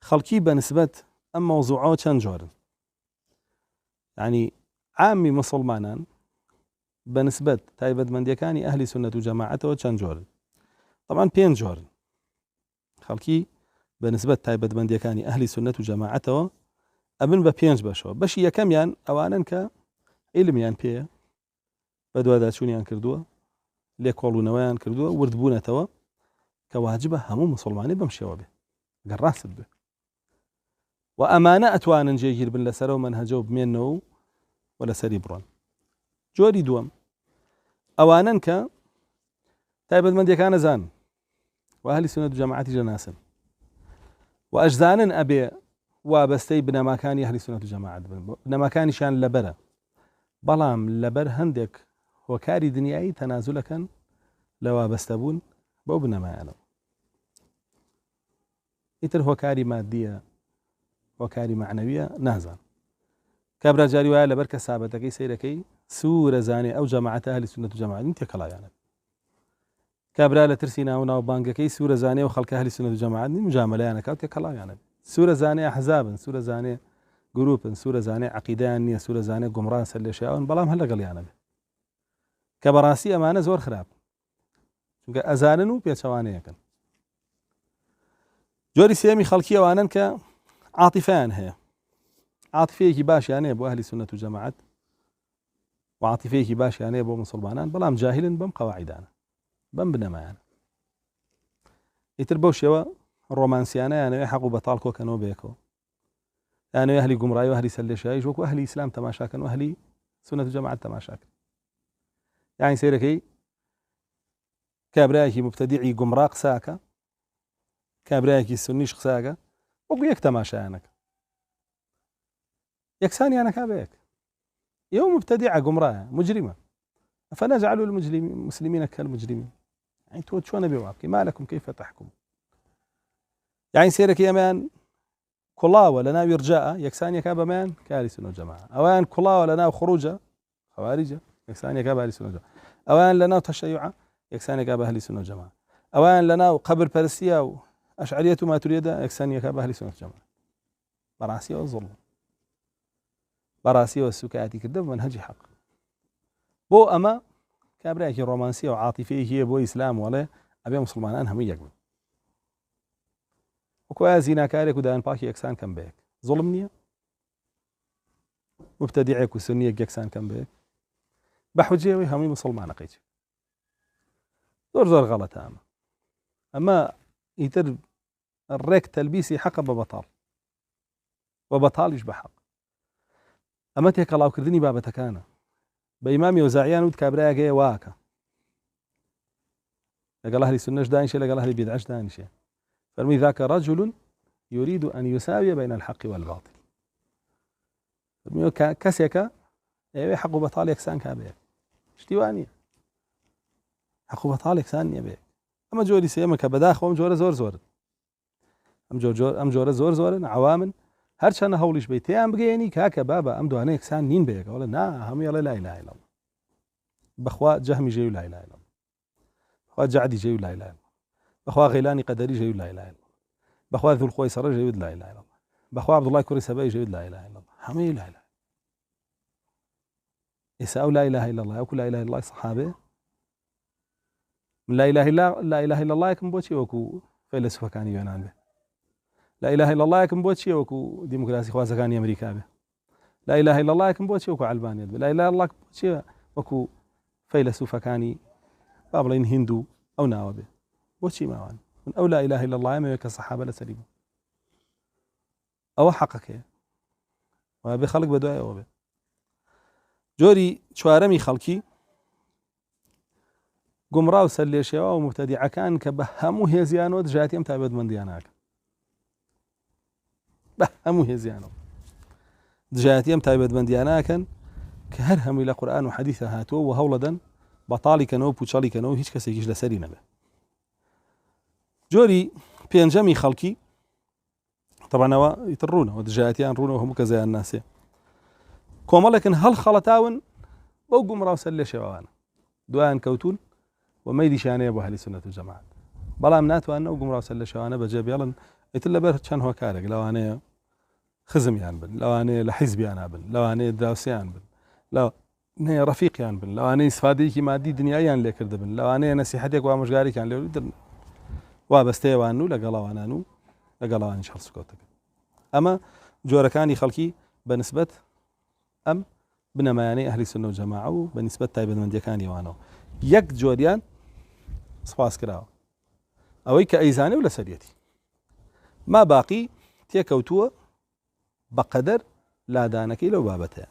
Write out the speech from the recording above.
خەڵکی بەنسبەت ئەم مەوزوعەوە چەند جۆرن. یعنی عامی مسلمانان بەنسبەت تایبەتمەندیەکانی ئەهلی سونەت و جەماعەتەوە چەند جۆرن. طبعاً 5 جۆرن. خەڵکی بەنسبەت تایبەتمەندیەکانی ئەهلی سونەت و جەماعەتەوە ئەبن بە 5 بەشەوە. بەشی یەکەمیان ئەوانن کە عیلمیان پێیە، بە دواداچوونیان کردووە، لێکۆڵوونەوەیان کردووە، وردبوونەتەوە کە واجبە هەموو مسلمانی بەم شێوە بێ گەر ڕاست بێ. و ئەمانە ئەتوانن جێگیر بن لەسەرەوە مەنهەجە و بمێنەوە و لەسەری بڕۆن. جۆری دووەم ئەوانن کە تایبەتمەندیەکان نەزانن و ئەهلی سونەت و جەماعەتی جەناسن و ئەشزانن ئەبێ وابەستەی بنەماکانی ئەهلی سونەت و جەماعەت بن، بنەماکانیشان لەبەرە، بەڵام لەبەر هەندێک هۆکاری دنیایی تەنازولەکەن لە وابەستەبوون بەو بنەمایانەوە. ئیتر هۆکاری مادیە، هۆکاری معنەویە نازان. کابرا جاری وایە لەبەر کە سابەتەکەی سەیرەکەی سوورە زانێ ئەو جەماعەتە ئەهلی سونەت و جەماعەت تێکەڵایانە. کابرا لە ترسی ناو بانگەکەی سوورە زانێ و خەڵکە ئەهلی سونەت و جەماعەت مجاملەیانەکە و تێکەڵایانە. سوورە زانێ ئەحزابن، سوورە زانێ گروپن، سوورە زانێ عەقیدەیان نییە، سوورە زانێ گومڕان سەر لێ شیاون، بەڵام هەر لەگەڵیانە بێ کە بەڕاستی ئەمانە زۆر خراپ، چونکە ئەزانن و پێچەوانەیەکەن. جۆری سێمی خەڵکی ئەوانن کە عاتیفەیان هەیە، عاتیفەیەکی باشیان هەیە بۆ ئەهلی سونەت و جەماعەت و عاتیفەیەکی باشیان هەیە بۆ مسلمانان، بەڵام جاهلن بەم قەواعیدانە، بەم بنەمایانە. ئیتر بەو شێوە ڕۆمانسیانە یانەوێ حەق و بەتاڵ کۆکەنەوە بەیەکەوە، یانەوێ ئەهلی گومڕایی و ئەهلی سەرلێشایی وەکو ئەهلی ئیسلام تەماشاکەن و ئەهلی سونەت و جەماعەت تەماشاکەن. یعنی سەیرەکەی کابرایەکی مبتەدیعی گومڕا قساکە، کابرایەکی سونیش قساکە، وەکو یەک تەماشایانەکە، یەکسانیانەکا بەیەک. ئێوە مبتەدیعە گومڕایە مجرمە، فنجعل المسلمين كالمجرمين. يعني تۆ چۆنە بێ وابکەی ما لكم كيف تحكمون. يعني سەیرەکەی ئەمەیان کوڵاوە لە ناوی ڕجاءە، یەکسانیەکا بەمایان کە ئەهلی سونەت و جەماعە. ئەویان کوڵاوە لە ناو خروجە، خەواریجە، یەکسانیەکا بە ئەهلی سونەت و جەماعە. ئەویان لە ناو تەشەیوعە، یەکسانیەکا بە ئەهلی سونەت و جەماعە. ئەویان لە ناو قەبر پەرستیە و ئەشعەریەت و ماتوریدە، یەکسانیەکا بە ئەهلی سونەت و جەماعە. بەڕاستیەوە زوڵم، بەڕاستیەوە سوکایەتی کردە بە مەنهەجی حەق. بۆ ئەمە کابرایەکی ڕۆمانسیە و عاتیفەیەکی هەیە بۆ ئیسلام وەڵێ ئەبێ مسلمانان هەمووی یەک بن، وەکو ئایا زیناکارێک و دایان پاکی یەکسان کەم بەیەک زوڵم نییە؟ مبتەدیعێک و سونیەک یەکسان کەم بەیەک بە حوجەیەوەی هەمووی مسلمانەکەی چێ. زۆر غەڵەتە ئەمە. ئەمە ئیتر ڕێک تەلبیسی حەقە بە بەتاڵ و بەتاڵیش بە حەق. ئەمە تێکەڵاوکردنی بابەتەکانە. بە ئیمامی ئەوزاعیان وت کابرایەکەیە واکە لەگەڵ ئەهلی سونەش دانیشێ، لەگەڵ ئەهلی بیدعەش دانیشێ، فەرمووی ذاك رجل يريد أن يساوي بين الحق والباطل. فەرمووی کەسێکە ئەوێ حەق و بەتاڵ یەکسان کا بەیەک، شتی وان نییە، حەق و بەتاڵ یەکسان نییە بەیەک. ئەمە جۆری سێمە کە بەداخەوە ئەم جۆرە زۆرن، ئەم جۆرە زۆرن، عەوامن هەرچەندە هەوڵیش بێت تێیان بگەێنی کاکە بابە ئەم دوانە یەکسان نین بەیەکە، وەڵێ نا هەمووی ئەڵێ لا ئیلاهە ئیلا الله، بەخوا جەهمی ژێوی لا ئیلاهە ئیلا الله، بەخوا جەعدی ژێوی لا ئیلاهە ئیلا الله، بەخوا غەیلانی قەدەری ژێوی لا ئیلاهە ئیلا الله، بەخوا ذوڵخۆی سەڕە ژێوی لا ئیلاهە ئیلا الله، بەخوا عەبدوڵڵای کوڕی سەبەی ژێوی لا ئیلاهە ئیلا الله، هەمووی لا ئیلاهە. ئێستا ئەو لا ئیلاهە ئیلا الله وەکو لا ئیلاهە ئیلا الله سەحابەیە؟ من لا ئیلاهە ئیلا الله یەکم بۆچی وەکو فەیلسوفەکانی یۆنان بێ؟ لا إله إلا الله يكن بوتشي وكو ديمقراطي خوازقاني أمريكا به. لا إله إلا الله يكن بوتشي وكو علبانيا به. لا إله إلا الله بوتشي وكو فيلسوفا كاني بابلين هندو أو ناوى به. بوتشي ما وان من أو لا إله إلا الله ما يك الصحابة لسليم أو حقك وبخلق بدواء وبه جوري شوارمي خلقي قمرا وسليشيا ومبتدع كان كبهمو هزيانو دجاتيم تابد من دياناك هەموو هێزیانەوە دژایەتیم تایبەتمەندیاناکەن کە هەر هەمووی لە قورئان و حەدیثە هاتووە و هەوڵەدەن بەتاڵیکەنەوە پوچەڵیکەنەوە هیچ کەسێکیش لەسەری نەبێ. جۆری پێنجەمی خەڵکی تەبەنەوە ئیتر ڕوونەوە دژایەتیان ڕوونەوە هەموو کەسیان ناسێ کۆمەڵێکن هەڵخەڵەتاون بەو گومڕا و سەر لێ شێوەوانە دوایان کەوتون و مەیلیشانەیە بۆ ئەهلی سونەت و جەماعەت، بەڵام ناتوانن ئەو گومڕا و سەر لێ شێوانە بەجێ بێڵن ئیتر لەبەر چەند هۆکارێک لەوانەیە خزمیان بن، لەوانەیە لە حیزبیان بن، لەوانەیە دراوسیان بن، لەوانەیە ڕەفیقیان بن، لەوانەیە ئیسفادەیەکی مادی دنیاییان لێکرد بن، لەوانەیە نەسیحەتێک وا مژگاریان لێ درن وابەستەیەوان و لەگەڵاوانان و لەگەڵاوانیش هەڵسوکەوتەکە. ئەمە جۆرەکانی خەڵکی بەنسبەت ئەم بنەمایانەی ئەهلی سونە و جەماعە و بەنسبەت تایبەتمەندیەکانیوانەوە. یەک جۆریان سپاس کراوە ئەوەی کە ئەیزانێ و لەسەرەتی ما باقی تێکەوتووە بەقەدەر لادانەکەی لەو بابەتەیە.